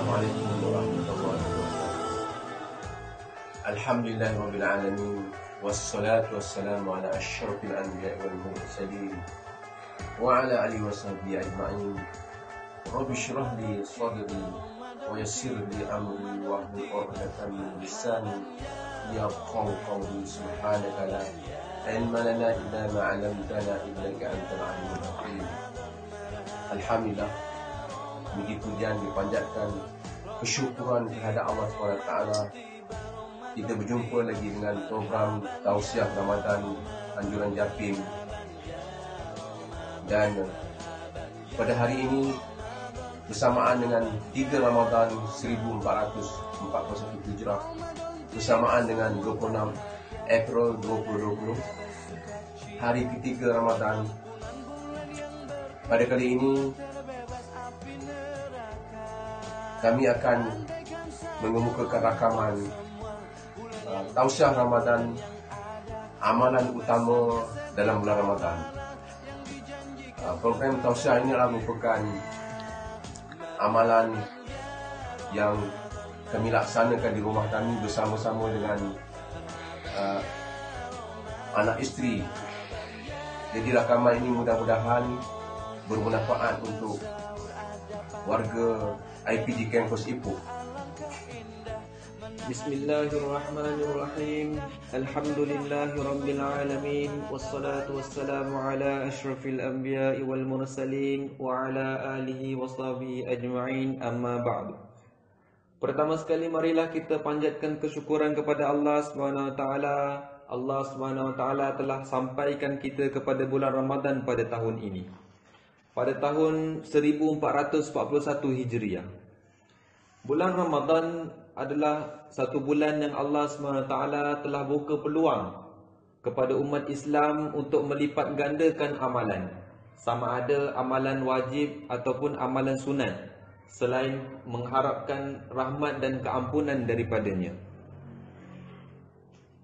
Assalamualaikum warahmatullahi wabarakatuh. Alhamdulillahirabbil alamin wassalatu wassalamu ala asyrafil anbiya'i wal mursalin wa ala alihi washabbihi ajma'in. Rabbi shrah li sadri wa yassir li amri wahlul 'uqdatam min lisani yafqahu qawli. Subhanaka la ilma lana illa ma 'allamtana innaka antal alimul hakim. Alhamdulillah, puji pujian dipanjatkan, kesyukuran terhadap Allah SWT. Kita berjumpa lagi dengan program Tausiah Ramadan Anjuran Japim. Dan pada hari ini bersamaan dengan 3 Ramadan 1441 Hijrah, bersamaan dengan 26 April 2020, hari ketiga Ramadan. Pada kali ini kami akan mengemukakan rakaman Tausiah Ramadan, amalan utama dalam bulan Ramadan. Program Tausiah ini adalah merupakan amalan yang kami laksanakan di rumah kami bersama-sama dengan anak isteri. Jadi rakaman ini mudah-mudahan bermanfaat untuk warga IPG Kampus Ipoh. Bismillahirrahmanirrahim. Alhamdulillahirabbil alamin wassalatu wassalamu ala asyrafil anbiya'i wal mursalin wa ala alihi washabihi ajma'in, amma ba'du. Pertama sekali marilah kita panjatkan kesyukuran kepada Allah Subhanahu wa taala. Allah Subhanahu wa taala telah sampaikan kita kepada bulan Ramadan pada tahun ini, pada tahun 1441 Hijriah. Bulan Ramadan adalah satu bulan yang Allah SWT telah buka peluang kepada umat Islam untuk melipat gandakan amalan, sama ada amalan wajib ataupun amalan sunat, selain mengharapkan rahmat dan keampunan daripadanya.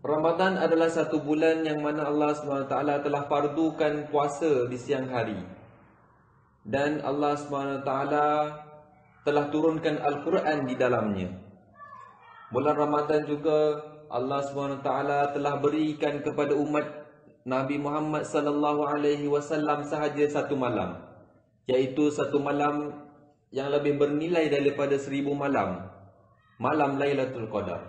Ramadan adalah satu bulan yang mana Allah SWT telah fardukan puasa di siang hari, dan Allah SWT telah turunkan Al-Quran di dalamnya. Bulan Ramadan juga Allah SWT telah berikan kepada umat Nabi Muhammad SAW sahaja satu malam, iaitu satu malam yang lebih bernilai daripada 1000 malam, malam Lailatul Qadar.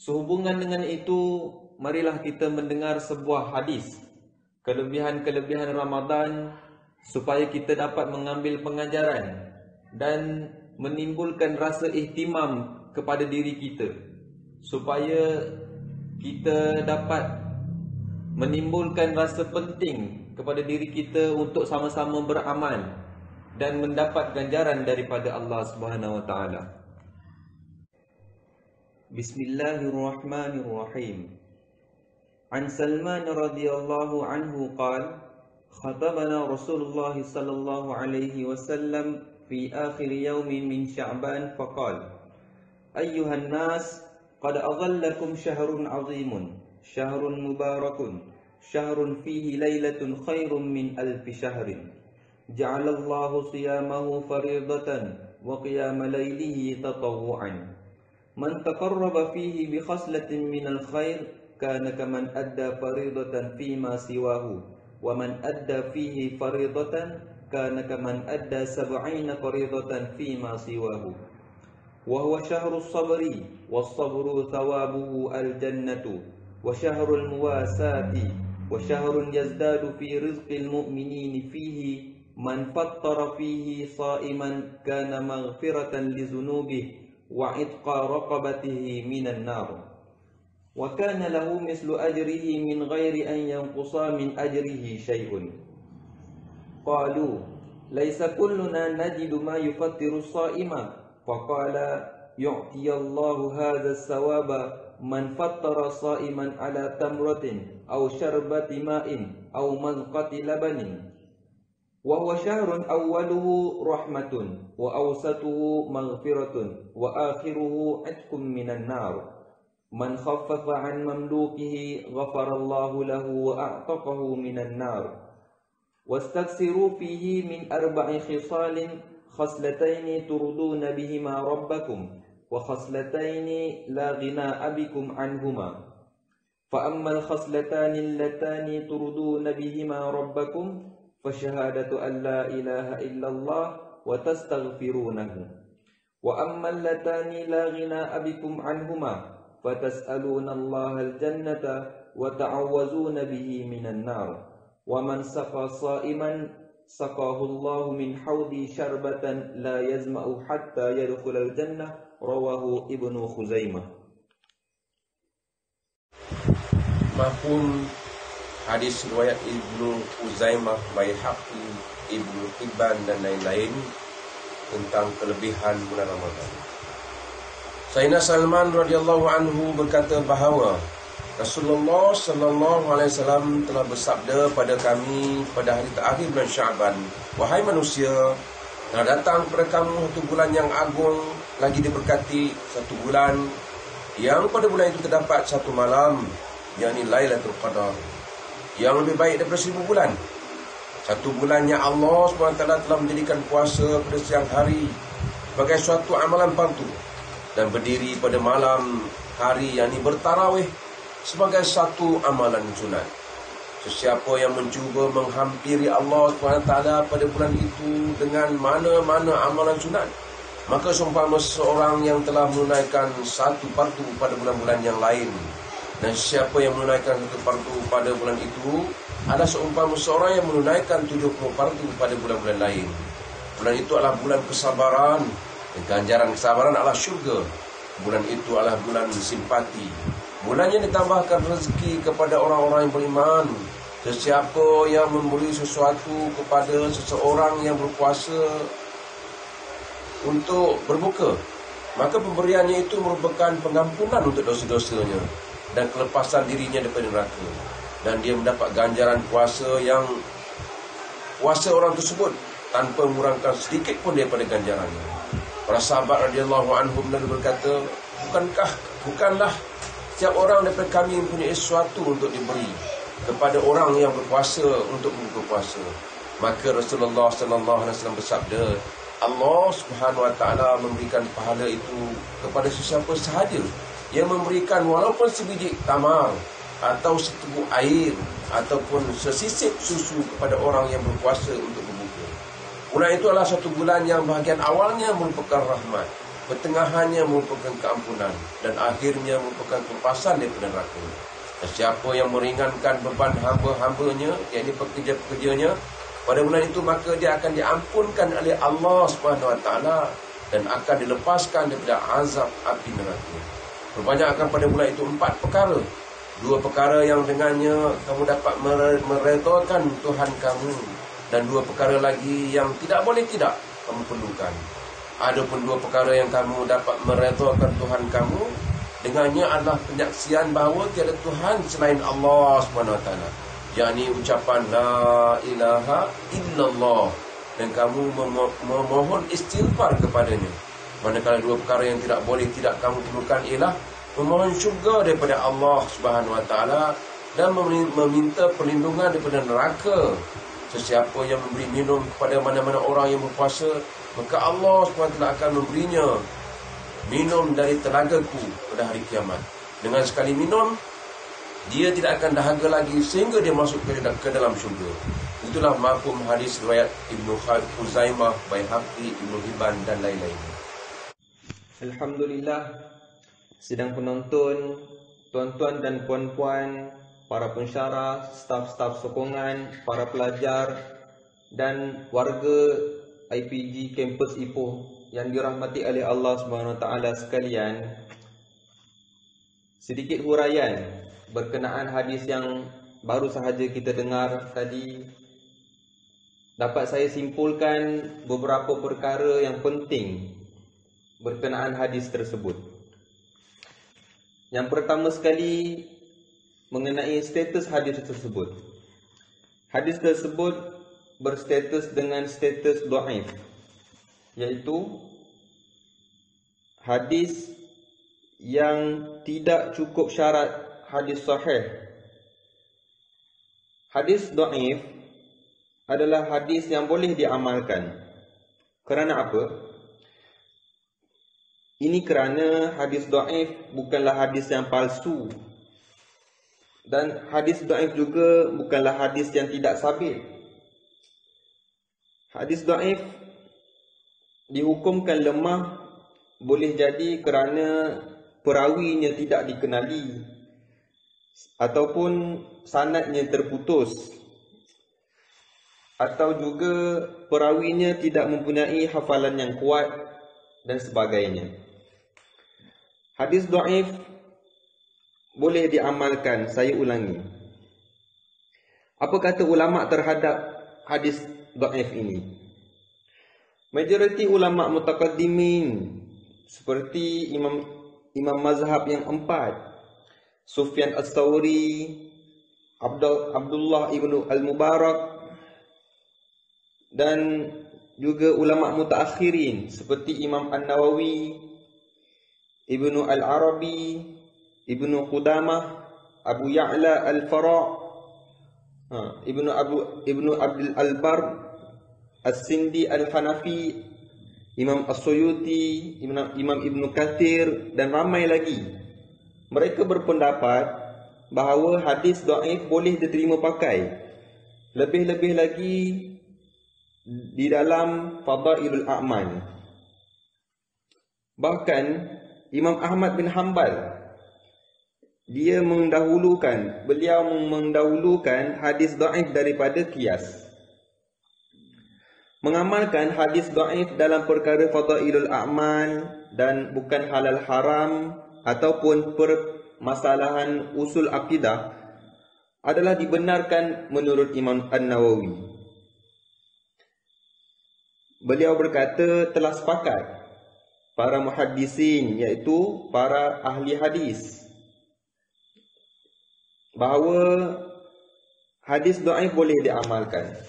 Sehubungan dengan itu, marilah kita mendengar sebuah hadis, kelebihan-kelebihan Ramadan, supaya kita dapat mengambil pengajaran dan menimbulkan rasa ihtimam kepada diri kita, supaya kita dapat menimbulkan rasa penting kepada diri kita untuk sama-sama beramal dan mendapat ganjaran daripada Allah Subhanahu wa taala. Bismillahirrahmanirrahim. An Salman radhiyallahu anhu qala khatabana Rasulullah sallallahu alaihi wasallam fi akhir yawmin min Sya'ban faqala ayyuhan nas qad adhallakum syahrun 'azimun syahrun mubarakun syahrun fihi lailatun khairum min alfi syahrin ja'alallahu siyamahu faridatan wa qiyama laylihi tatawwu'an man taqarraba fihi bi khaslatin minal khair kana kaman adda faridatan fima siwahu wa man adda fihi faridatan kana kaman adda 70 faridatan fima siwahu wa huwa syahrus sabri was sabru thawabuhu al jannatu wa syahrul muwasati wa syahrun yazdadu fi rizqil mu'minin fihi man fattara fihi sha'iman kana maghfiratan li dhunubihi wa itqa raqabatihi minan nar wa kana lahu mislu ajrihi min ghairi an yanqusa min ajrihi syai'un. Qalu laysa kulluna najidu ma yufattiru as-sa'ima faqala yu'tiyallahu hadha as-sawaba man fattara sa'iman ala tamratin aw syarbati ma'in aw mazqati labanin wa huwa syahrun awwaluhu rahmatun wa awsatuhu maghfiratun wa akhiruhu atqum minan nar man khaffafa an mamlukihi ghafarallahu lahu wa a'taqahu minan nar wastaksiru fihi min arba'i khisalin خصلتين ترضون بهما ربكم وخصلتين لا غناء بكم عنهما فأما الخصلتان اللتان ترضون بهما ربكم فشهادة أن لا إله إلا الله وتستغفرونه وأما اللتان لا غناء بكم عنهما فتسألون الله الجنة وتعوذون به من النار ومن سقى صائما سقاه الله من حوضي شربة لا يزمأ حتى يدخل الجنة رواه ابن خزيمة. Mafhum hadis riwayat Ibnu Khuzaimah, Baihaqi, Ibnu Hibban dan lain-lain tentang kelebihan bulan Ramadan. Sayyidina Salman radhiyallahu anhu berkata bahawa Rasulullah sallallahu alaihi wasallam telah bersabda pada kami pada hari terakhir bulan Syaban, wahai manusia, telah datang kepada kamu satu bulan yang agung, lagi diberkati, satu bulan yang pada bulan itu terdapat satu malam, yakni Lailatul Qadar, yang lebih baik daripada 1000 bulan. Satu bulannya Allah SWT telah menjadikan puasa pada siang hari sebagai suatu amalan fardu, dan berdiri pada malam hari, yakni bertarawih, sebagai satu amalan sunat. Sesiapa yang mencuba menghampiri Allah SWT pada bulan itu dengan mana-mana amalan sunat, maka seumpama seorang yang telah menunaikan satu fardu pada bulan-bulan yang lain. Dan siapa yang menunaikan satu fardu pada bulan itu adalah seumpama seorang yang menunaikan 70 fardu pada bulan-bulan lain. Bulan itu adalah bulan kesabaran, dan ganjaran kesabaran adalah syurga. Bulan itu adalah bulan simpati. Bulan yang ditambahkan rezeki kepada orang-orang yang beriman. Sesiapa yang memberi sesuatu kepada seseorang yang berpuasa untuk berbuka, maka pemberiannya itu merupakan pengampunan untuk dosa-dosanya dan kelepasan dirinya daripada neraka. Dan dia mendapat ganjaran puasa yang puasa orang tersebut tanpa mengurangkan sedikit pun daripada ganjarannya. Para sahabat radhiyallahu anhum berkata, bukanlah setiap orang daripada kami mempunyai sesuatu untuk diberi kepada orang yang berpuasa untuk membuka puasa. Maka Rasulullah sallallahu alaihi wasallam bersabda, Allah Subhanahu wa taala memberikan pahala itu kepada sesiapa sahaja yang memberikan walaupun sebiji tamar atau seteguk air ataupun sesisip susu kepada orang yang berpuasa untuk berbuka. Bulan itu adalah satu bulan yang bahagian awalnya merupakan rahmat, pertengahannya merupakan keampunan, dan akhirnya merupakan kelepasan daripada neraka. Dan siapa yang meringankan beban hamba-hambanya, yakni pekerja-pekerjanya pada bulan itu, maka dia akan diampunkan oleh Allah Subhanahu wa taala dan akan dilepaskan daripada azab api neraka. Perbanyakkan pada bulan itu 4 perkara. 2 perkara yang dengannya kamu dapat meredakan Tuhan kamu, dan 2 perkara lagi yang tidak boleh tidak kamu perlukan. Adapun 2 perkara yang kamu dapat meredakan Tuhan kamu, dengannya adalah penyaksian bahawa tiada Tuhan selain Allah SWT, yakni ucapan La ilaha illallah, dan kamu memohon istighfar kepadanya. Manakala 2 perkara yang tidak boleh tidak kamu perlukan ialah memohon syurga daripada Allah Subhanahu wa taala dan meminta perlindungan daripada neraka. Sesiapa yang memberi minum kepada mana-mana orang yang berpuasa, maka Allah SWT akan memberinya minum dari telagaku pada hari kiamat. Dengan sekali minum, dia tidak akan dahaga lagi sehingga dia masuk ke dalam syurga. Itulah mafhum hadis riwayat Ibnu Khuzaimah, Baihaqi, Ibnu Hibban dan lain-lain. Alhamdulillah, sidang penonton, tuan-tuan dan puan-puan, para pensyarah, staf-staf sokongan, para pelajar dan warga IPG kampus Ipoh yang dirahmati oleh Allah SWT sekalian. Sedikit huraian berkenaan hadis yang baru sahaja kita dengar tadi. Dapat saya simpulkan beberapa perkara yang penting berkenaan hadis tersebut. Yang pertama sekali, mengenai status hadis tersebut. Hadis tersebut berstatus dengan status dhaif, iaitu hadis yang tidak cukup syarat hadis sahih. Hadis dhaif adalah hadis yang boleh diamalkan, Kerana apa? Ini kerana hadis dhaif bukanlah hadis yang palsu. Dan hadis dhaif juga bukanlah hadis yang tidak sabit. Hadis dhaif dihukumkan lemah boleh jadi kerana perawinya tidak dikenali ataupun sanadnya terputus, atau juga perawinya tidak mempunyai hafalan yang kuat dan sebagainya. Hadis dhaif boleh diamalkan. Saya ulangi. Apa kata ulama terhadap hadis dhaif ini? Majoriti ulama mutaqaddimin seperti imam mazhab yang 4, Sufyan Ats-Tsauri, Abdullah ibnu Al-Mubarak, dan juga ulama mutaakhirin seperti Imam An-Nawawi, Ibnu Al-Arabi, Ibnu Qudamah, Abu Ya'la Al-Fara', Ibnu Abdul Al-Bar, As-Sindi Al-Hanafi, Imam As-Suyuti, Imam Ibnu Katsir, dan ramai lagi. Mereka berpendapat bahawa hadis dhaif boleh diterima pakai. Lebih-lebih lagi di dalam Fadailul A'mal. Bahkan Imam Ahmad bin Hanbal, beliau mendahulukan hadis dhaif daripada qiyas. Mengamalkan hadis dhaif dalam perkara Fadailul A'mal dan bukan halal haram ataupun permasalahan usul akidah adalah dibenarkan menurut Imam An-Nawawi. Beliau berkata telah sepakat para muhaddisin, iaitu para ahli hadis, bahawa hadis dhaif boleh diamalkan.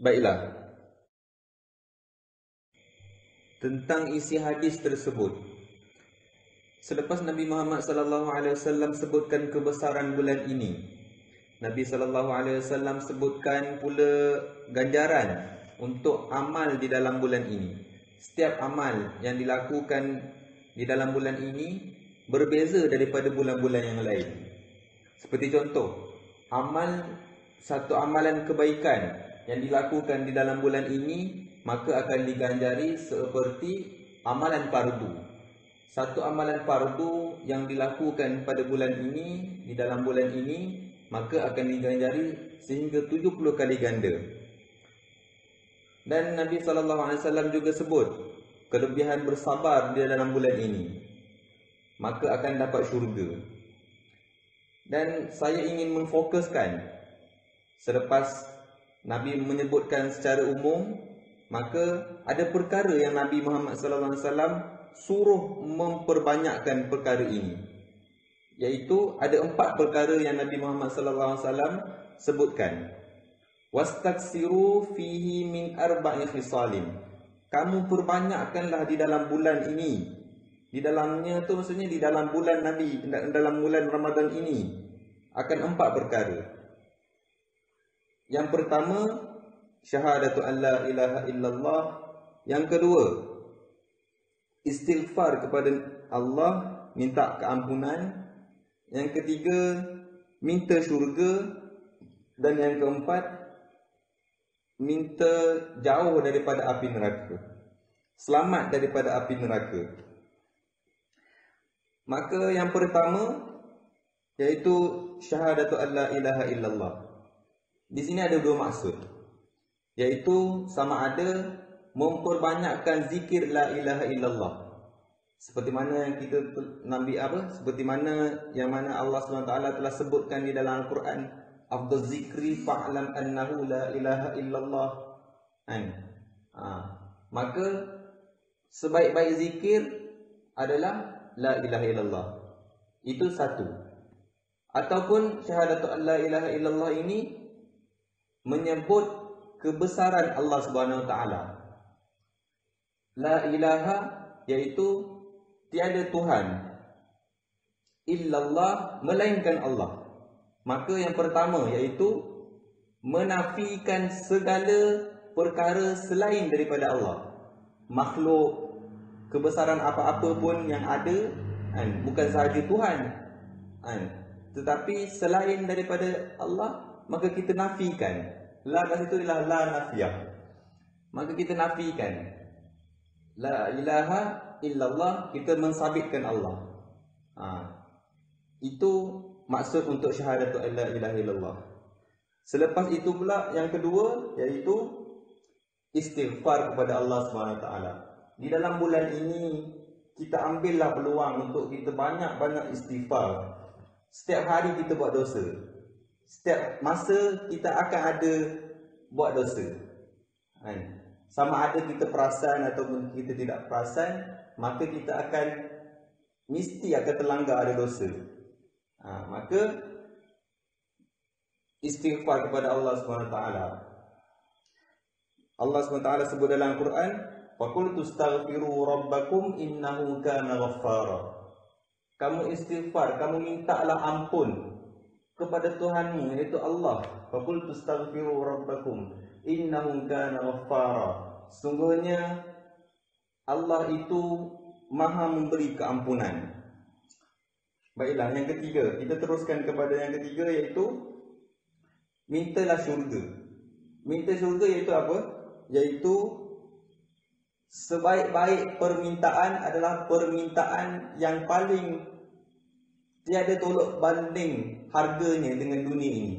Baiklah. Tentang isi hadis tersebut. Selepas Nabi Muhammad sallallahu alaihi wasallam sebutkan kebesaran bulan ini, Nabi sallallahu alaihi wasallam sebutkan pula ganjaran untuk amal di dalam bulan ini. Setiap amal yang dilakukan di dalam bulan ini berbeza daripada bulan-bulan yang lain. Seperti contoh, satu amalan kebaikan yang dilakukan di dalam bulan ini maka akan diganjari seperti amalan fardu. Satu amalan fardu yang dilakukan pada bulan ini, di dalam bulan ini, maka akan diganjari sehingga 70 kali ganda. Dan Nabi SAW juga sebut kelebihan bersabar di dalam bulan ini, maka akan dapat syurga. Dan saya ingin memfokuskan, selepas Nabi menyebutkan secara umum, maka ada perkara yang Nabi Muhammad SAW suruh memperbanyakkan perkara ini, iaitu ada 4 perkara yang Nabi Muhammad SAW sebutkan. Wastaksiru fihi min arba'i khisalin. Kamu perbanyakkanlah di dalam bulan ini. Di dalamnya tu maksudnya di dalam bulan Nabi, dalam bulan Ramadan ini akan 4 perkara. Yang pertama, syahadatu an la ilaha illallah. Yang kedua, istighfar kepada Allah, minta keampunan. Yang ketiga, minta syurga. Dan yang keempat, minta jauh daripada api neraka, selamat daripada api neraka. Maka yang pertama, iaitu syahadatu an la ilaha illallah. Di sini ada 2 maksud, iaitu sama ada memperbanyakkan zikir la ilaha illallah, seperti mana yang kita seperti mana yang Allah SWT telah sebutkan di dalam Al-Quran, afdhal zikri fa'lam annahu la ilaha illallah. Maka sebaik-baik zikir adalah la ilaha illallah. Itu satu. Ataupun syahadatu an la ilaha illallah ini menyebut kebesaran Allah Subhanahu Wa Taala. La ilaha iaitu tiada Tuhan illallah, melainkan Allah. Maka yang pertama iaitu menafikan segala perkara selain daripada Allah. Makhluk, kebesaran apa-apa pun yang ada, bukan sahaja Tuhan, tetapi selain daripada Allah, maka kita nafikan. La kat situ ialah la nafiyah. Maka kita nafikan. La ilaha illallah, kita mensabitkan Allah. Itu maksud untuk syahadatu la ilaha illallah. Selepas itu pula yang kedua, iaitu istighfar kepada Allah SWT. Di dalam bulan ini kita ambillah peluang untuk kita banyak-banyak istighfar. Setiap hari kita buat dosa. Setiap masa kita akan ada buat dosa. Sama ada kita perasan ataupun kita tidak perasan, maka kita mesti akan terlanggar ada dosa. Maka istighfar kepada Allah SWT. Allah SWT sebut dalam Quran, "Faqultu astaghfiru rabbakum innahu kana ghaffara." Kamu istighfar, kamu mintalah ampun kepada Tuhanmu, iaitu Allah. Faqultu astaghfiru rabbakum innahu kana ghaffara. Sungguhnya Allah itu Maha memberi keampunan. Baiklah, yang ketiga, kita teruskan kepada yang ketiga, iaitu mintalah syurga. Minta syurga iaitu apa? Iaitu sebaik-baik permintaan adalah permintaan yang paling tiada tolak banding harganya dengan dunia ini.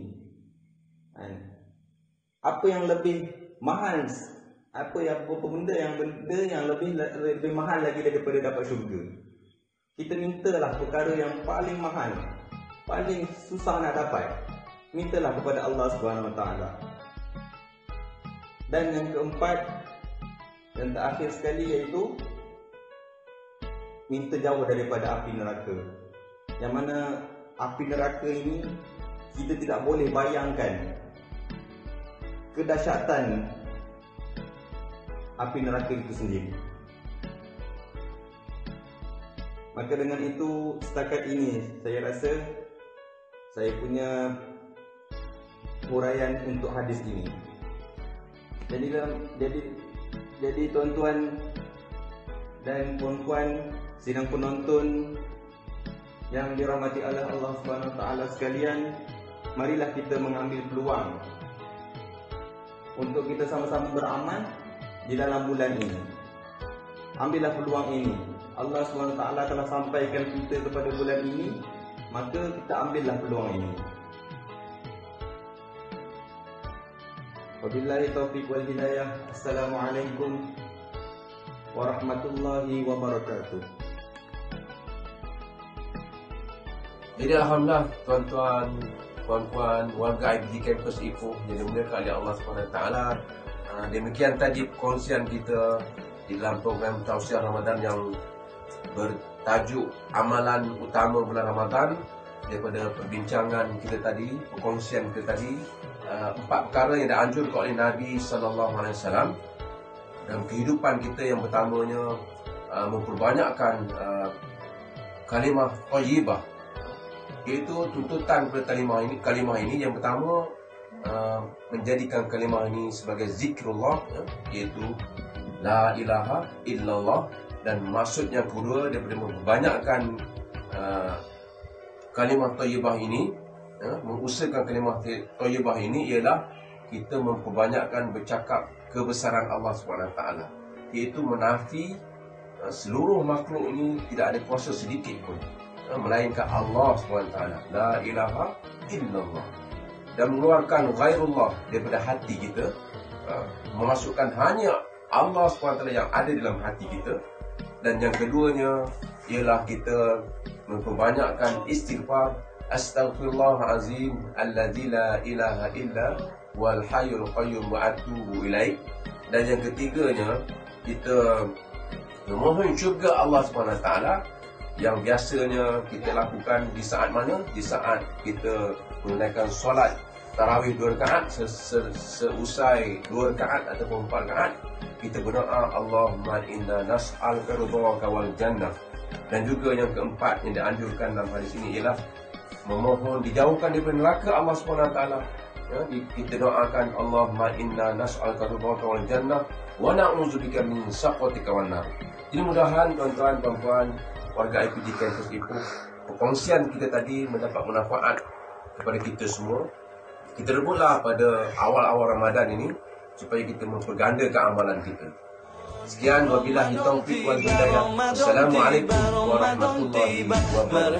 Apa yang lebih mahal, benda yang lebih mahal lagi daripada dapat syurga. Kita mintalah perkara yang paling mahal, paling susah nak dapat. Mintalah kepada Allah Subhanahu Wa Taala. Dan yang keempat dan terakhir sekali, iaitu minta jauh daripada api neraka. Yang mana api neraka ini kita tidak boleh bayangkan kedahsyatan api neraka itu sendiri. Maka dengan itu, setakat ini saya rasa saya punya huraian untuk hadis ini. Jadi tuan-tuan dan puan-puan sidang penonton yang dirahmati oleh Allah Subhanahu Wa Taala sekalian, marilah kita mengambil peluang untuk kita sama-sama beramal di dalam bulan ini. Ambillah peluang ini. Allah Subhanahu Wa Taala telah sampaikan kita kepada bulan ini, maka kita ambillah peluang ini. Wabillahi taufiq wal hidayah. Assalamualaikum warahmatullahi wabarakatuh. Jadi alhamdulillah tuan-tuan, puan-puan, warga IBG Campus Ipoh yang dimuliakan oleh Allah SWT. Demikian tadi perkongsian kita di dalam program Tausiah Ramadan yang bertajuk Amalan Utama Bulan Ramadan. Daripada perbincangan kita tadi, perkongsian kita tadi, 4 perkara yang dianjurkan oleh Nabi SAW dalam kehidupan kita. Yang pertamanya, memperbanyakkan kalimah thayyibah, iaitu tuntutan kepada kalimah ini. Yang pertama, menjadikan kalimah ini sebagai zikrullah, iaitu la ilaha illallah. Dan maksud yang kedua daripada memperbanyakkan kalimah thayyibah ini, mengusahakan kalimah thayyibah ini, ialah kita memperbanyakkan bercakap kebesaran Allah SWT, iaitu menafi seluruh makhluk ini tidak ada kuasa sedikit pun melainkan Allah SWT. La ilaha illallah. Dan mengeluarkan ghairullah daripada hati kita, memasukkan hanya Allah SWT yang ada dalam hati kita. Dan yang keduanya ialah kita memperbanyakkan istighfar, astaghfirullahalazim alladzi la ilaha illa wal hayyul qayyum wa atubu ilaih. Dan yang ketiganya, kita memohon syurga Allah SWT, yang biasanya kita lakukan di saat mana? Di saat kita menunaikan solat tarawih 2 rakaat. Seusai 2 rakaat ataupun 4 rakaat, kita berdoa, Allahumma inna nas'aluka ridhaka wal jannah. Dan juga yang keempat yang dianjurkan dalam hadis ini ialah memohon dijauhkan daripada neraka Allah SWT Ya, kita doakan Allahumma inna nas'aluka ridhaka wal jannah wa na'udzubika min sakhatika wan nar. Jadi mudah-mudahan tuan-tuan dan puan warga IPD Campus Ipoh, perkongsian kita tadi mendapat manfaat kepada kita semua. Kita rebutlah pada awal-awal Ramadan ini supaya kita mempergandakan amalan kita. Sekian, wabillahi taufiq wal hidayah. Assalamualaikum warahmatullahi wabarakatuh.